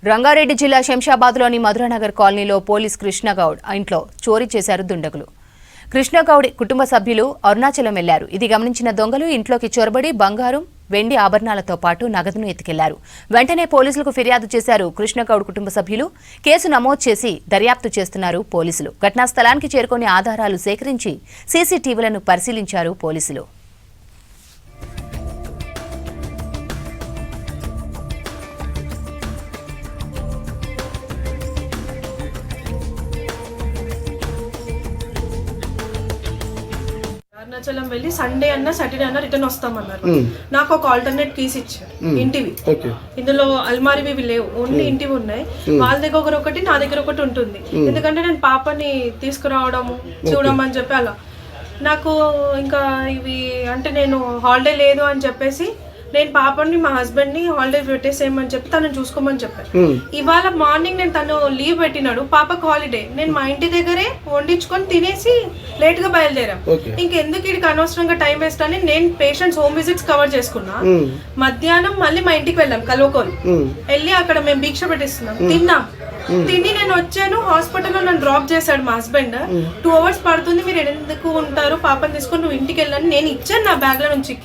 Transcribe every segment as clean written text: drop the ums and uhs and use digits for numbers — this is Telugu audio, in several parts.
రంగారెడ్డి జిల్లా శంషాబాద్లోని మధురానగర్ కాలనీలో పోలీస్ కృష్ణగౌడ్ ఇంట్లో చోరీ చేశారు దుండగులు. కృష్ణగౌడ్ కుటుంబ సభ్యులు అరుణాచలం వెళ్లారు. ఇది గమనించిన దొంగలు ఇంట్లోకి చొరబడి బంగారం, వెండి ఆభరణాలతో పాటు నగదును ఎత్తుకెళ్లారు. వెంటనే పోలీసులకు ఫిర్యాదు చేశారు కృష్ణగౌడ్ కుటుంబ సభ్యులు. కేసు నమోదు చేసి దర్యాప్తు చేస్తున్నారు పోలీసులు. ఘటనా స్థలానికి చేరుకుని ఆధారాలు సేకరించి సీసీటీవీలను పరిశీలించారు పోలీసులు. అరుణాచలం వెళ్ళి సండే అన్న సాటర్డే అన్న రిటర్న్ వస్తామన్నారు. నాకు ఒక ఆల్టర్నేట్ కీస్ ఇచ్చారు ఇంటివి. ఇందులో అల్మారివి లేవు, ఓన్లీ ఇంటివి ఉన్నాయి. వాళ్ళ దగ్గర ఒకటి, నా దగ్గర ఒకటి ఉంటుంది. ఎందుకంటే నేను పాపని తీసుకురావడము చూడమని చెప్పి అలా నాకు ఇంకా ఇవి అంటే నేను హాలిడే లేదు అని చెప్పేసి నేను పాపని మా హస్బెండ్ ని హాలిడే పెట్టేసేయమని చెప్పి తనని చూసుకోమని చెప్పాను. ఇవాళ మార్నింగ్ నేను తను లీవ్ పెట్టినాడు, పాపకు హాలిడే. నేను మా ఇంటి దగ్గరే వండించుకొని తినేసి లేట్ గా బయలుదేరాం. ఇంకెందుకు ఇక్కడికి అనవసరంగా టైం వేస్ట్ అని నేను పేషెంట్స్ హోమ్ విజిట్స్ కవర్ చేసుకున్నా. మధ్యాహ్నం మళ్ళీ మా ఇంటికి వెళ్ళాం కల్వకోలు. వెళ్ళి అక్కడ మేము భిక్ష పెట్టిస్తున్నాం, తిన్నాం. తిని నేను వచ్చాను, హాస్పిటల్లో నన్ను డ్రాప్ చేశాడు మా హస్బెండ్. 2 hours పడుతుంది, మీరు ఎందుకు ఉంటారు, పాపని తీసుకొని నువ్వు ఇంటికి వెళ్ళాను. నేను ఇచ్చాను నా బ్యాగ్ లో నుంచి.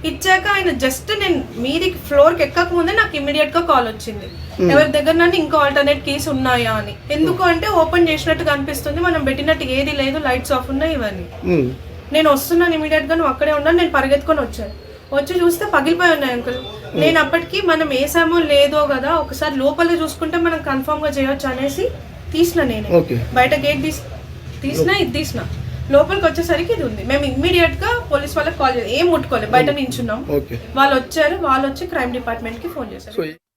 ఇచ్చాక ఆయన జస్ట్ నేను మీదికి ఫ్లోర్ కి ఎక్కక ముందే నాకు ఇమీడియట్ గా కాల్ వచ్చింది, ఎవరి దగ్గర నన్ను ఇంకా ఆల్టర్నేట్ కీస్ ఉన్నాయా అని. ఎందుకు అంటే ఓపెన్ చేసినట్టుగా అనిపిస్తుంది, మనం పెట్టినట్టు ఏది లేదు, లైట్స్ ఆఫ్ ఉన్నాయి ఇవన్నీ. నేను వస్తున్నాను ఇమీడియట్ గా, నువ్వు అక్కడే ఉన్నాను. నేను పరిగెత్తుకొని వచ్చాను. వచ్చి చూస్తే పగిలిపోయి ఉన్నాయి అంకుల్. నేను అప్పటికి మనం వేసామో లేదో కదా, ఒకసారి లోపల చూసుకుంటే మనం కన్ఫర్మ్ గా చేయొచ్చు అనేసి తీసిన. నేను బయట గేట్ తీసిన, ఇది తీసిన. లోపలికి వచ్చేసరికి ఇది ఉంది. మేము ఇమ్మీడియట్ గా పోలీస్ వాళ్ళకి కాల్ చేయాలి, ఏం ముట్టుకోలేదు, బయట నించున్నాం. వాళ్ళు వచ్చారు, వాళ్ళు వచ్చి క్రైమ్ డిపార్ట్మెంట్ కి ఫోన్ చేశారు.